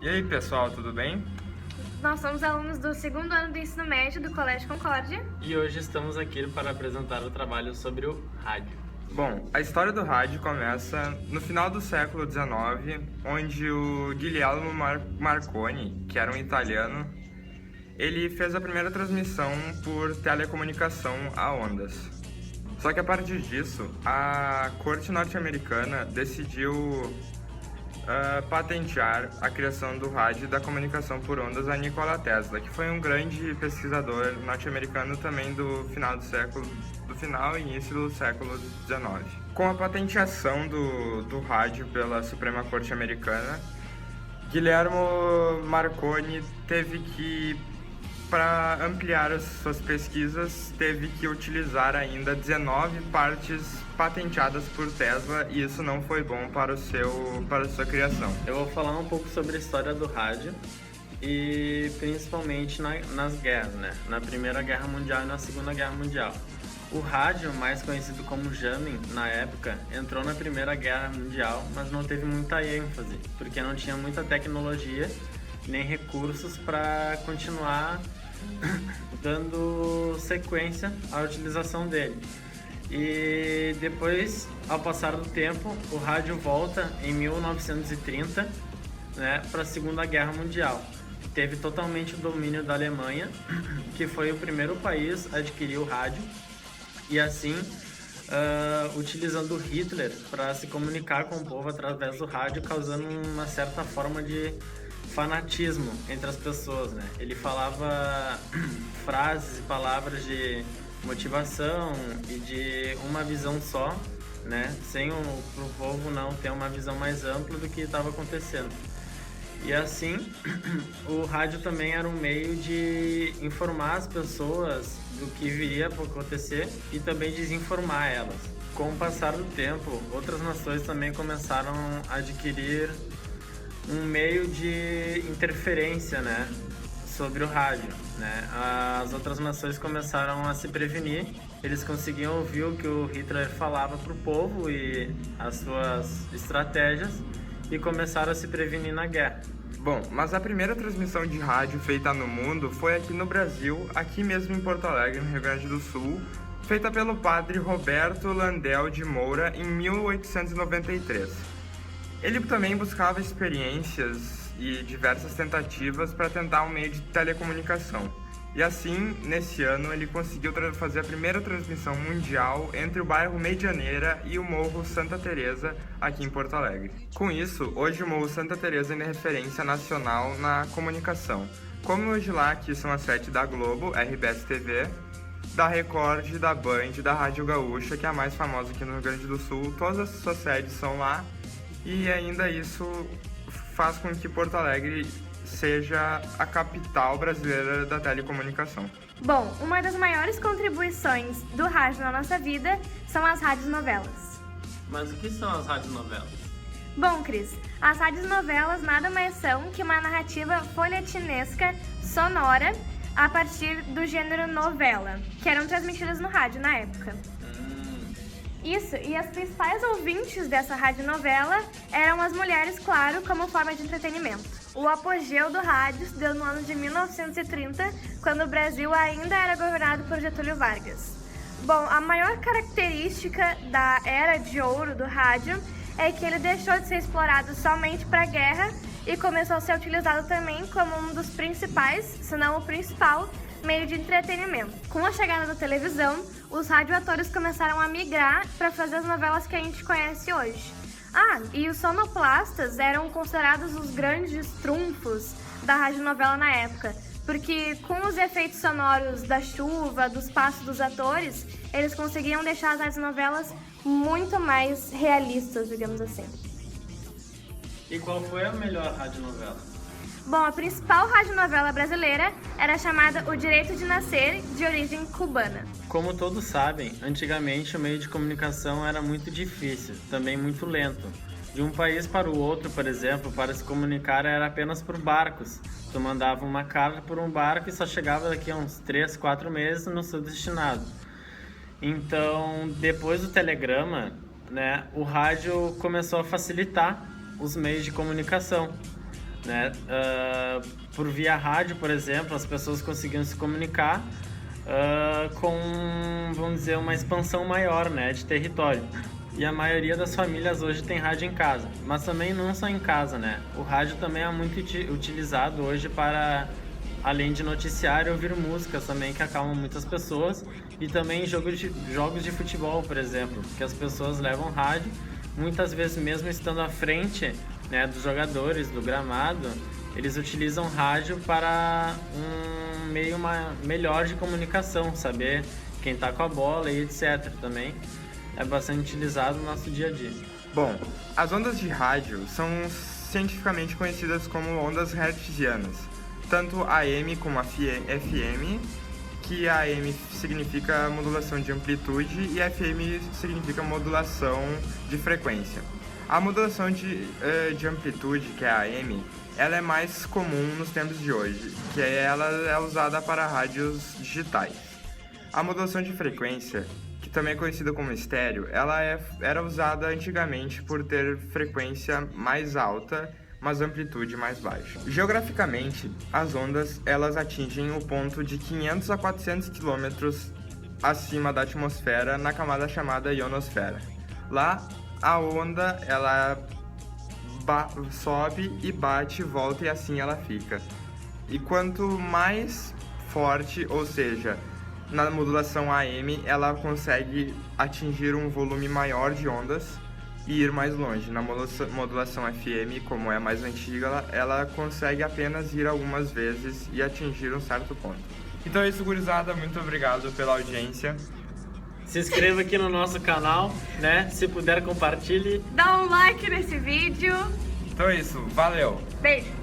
E aí, pessoal, tudo bem? Nós somos alunos do segundo ano do ensino médio do Colégio Concórdia. E hoje estamos aqui para apresentar o trabalho sobre o rádio. Bom, a história do rádio começa no final do século XIX, onde o Guglielmo Marconi, que era um italiano, ele fez a primeira transmissão por telecomunicação a ondas. Só que a partir disso, a corte norte-americana decidiu patentear a criação do rádio e da comunicação por ondas a Nikola Tesla, que foi um grande pesquisador norte-americano também do final e início do século XIX. Com a patenteação do rádio pela Suprema Corte Americana, Guillermo Marconi teve que, para ampliar as suas pesquisas, teve que utilizar ainda 19 partes patenteadas por Tesla, e isso não foi bom para a sua criação. Eu vou falar um pouco sobre a história do rádio e principalmente nas guerras, né? Na Primeira Guerra Mundial e na Segunda Guerra Mundial. O rádio, mais conhecido como jamming, na época, entrou na Primeira Guerra Mundial, mas não teve muita ênfase, porque não tinha muita tecnologia nem recursos para continuar dando sequência à utilização dele. E depois, ao passar do tempo, o rádio volta em 1930, né, para a Segunda Guerra Mundial. Teve totalmente o domínio da Alemanha, que foi o primeiro país a adquirir o rádio, e assim, utilizando Hitler para se comunicar com o povo através do rádio, causando uma certa forma de fanatismo entre as pessoas, né? Ele falava frases e palavras de motivação e de uma visão só, né? Sem pro povo não ter uma visão mais ampla do que estava acontecendo. E assim, o rádio também era um meio de informar as pessoas do que viria a acontecer e também desinformar elas. Com o passar do tempo, outras nações também começaram a adquirir um meio de interferência, né, sobre o rádio, né? As outras nações começaram a se prevenir, eles conseguiam ouvir o que o Hitler falava para o povo e as suas estratégias e começaram a se prevenir na guerra. Bom, mas a primeira transmissão de rádio feita no mundo foi aqui no Brasil, aqui mesmo em Porto Alegre, no Rio Grande do Sul, feita pelo padre Roberto Landel de Moura em 1893. Ele também buscava experiências e diversas tentativas para tentar um meio de telecomunicação. E assim, nesse ano, ele conseguiu fazer a primeira transmissão mundial entre o bairro Medianeira e o Morro Santa Teresa, aqui em Porto Alegre. Com isso, hoje o Morro Santa Teresa é referência nacional na comunicação. Como hoje lá, aqui são as sedes da Globo, RBS TV, da Record, da Band, da Rádio Gaúcha, que é a mais famosa aqui no Rio Grande do Sul. Todas as suas sedes são lá. E ainda isso faz com que Porto Alegre seja a capital brasileira da telecomunicação. Bom, uma das maiores contribuições do rádio na nossa vida são as radionovelas. Mas o que são as radionovelas? Bom, Cris, as radionovelas nada mais são que uma narrativa folhetinesca sonora a partir do gênero novela, que eram transmitidas no rádio na época. Isso, e as principais ouvintes dessa radionovela eram as mulheres, claro, como forma de entretenimento. O apogeu do rádio se deu no ano de 1930, quando o Brasil ainda era governado por Getúlio Vargas. Bom, a maior característica da era de ouro do rádio é que ele deixou de ser explorado somente para a guerra e começou a ser utilizado também como um dos principais, se não o principal, meio de entretenimento. Com a chegada da televisão, os radioatores começaram a migrar para fazer as novelas que a gente conhece hoje. E os sonoplastas eram considerados os grandes trunfos da radionovela na época, porque com os efeitos sonoros da chuva, dos passos dos atores, eles conseguiam deixar as radionovelas muito mais realistas, digamos assim. E qual foi a melhor radionovela? Bom, a principal radionovela brasileira era chamada O Direito de Nascer, de origem cubana. Como todos sabem, antigamente o meio de comunicação era muito difícil, também muito lento. De um país para o outro, por exemplo, para se comunicar era apenas por barcos. Tu mandava uma carta por um barco e só chegava daqui a uns 3, 4 meses no seu destinado. Então, depois do telegrama, né, o rádio começou a facilitar os meios de comunicação. né? Por via rádio, por exemplo, as pessoas conseguiam se comunicar com, vamos dizer, uma expansão maior, né, de território. E a maioria das famílias hoje tem rádio em casa, mas também não só em casa, né? O rádio também é muito utilizado hoje para, além de noticiário, ouvir músicas também que acalmam muitas pessoas, e também jogos de futebol, por exemplo, que as pessoas levam rádio, muitas vezes mesmo estando à frente, né, dos jogadores, do gramado, eles utilizam rádio para um meio melhor de comunicação, saber quem está com a bola e etc. também é bastante utilizado no nosso dia a dia. Bom, as ondas de rádio são cientificamente conhecidas como ondas hertzianas, tanto AM como a FM, que AM significa modulação de amplitude e FM significa modulação de frequência. A modulação de amplitude, que é a AM, ela é mais comum nos tempos de hoje, que ela é usada para rádios digitais. A modulação de frequência, que também é conhecida como estéreo, era usada antigamente por ter frequência mais alta, mas amplitude mais baixa. Geograficamente, as ondas elas atingem o ponto de 500 a 400 km acima da atmosfera na camada chamada ionosfera. Lá, a onda ela sobe e bate, volta e assim ela fica. E quanto mais forte, ou seja, na modulação AM, ela consegue atingir um volume maior de ondas e ir mais longe. Na modulação FM, como é mais antiga, ela consegue apenas ir algumas vezes e atingir um certo ponto. Então é isso, gurizada. Muito obrigado pela audiência. Se inscreva aqui no nosso canal, né? Se puder, compartilhe. Dá um like nesse vídeo. Então é isso. Valeu! Beijo!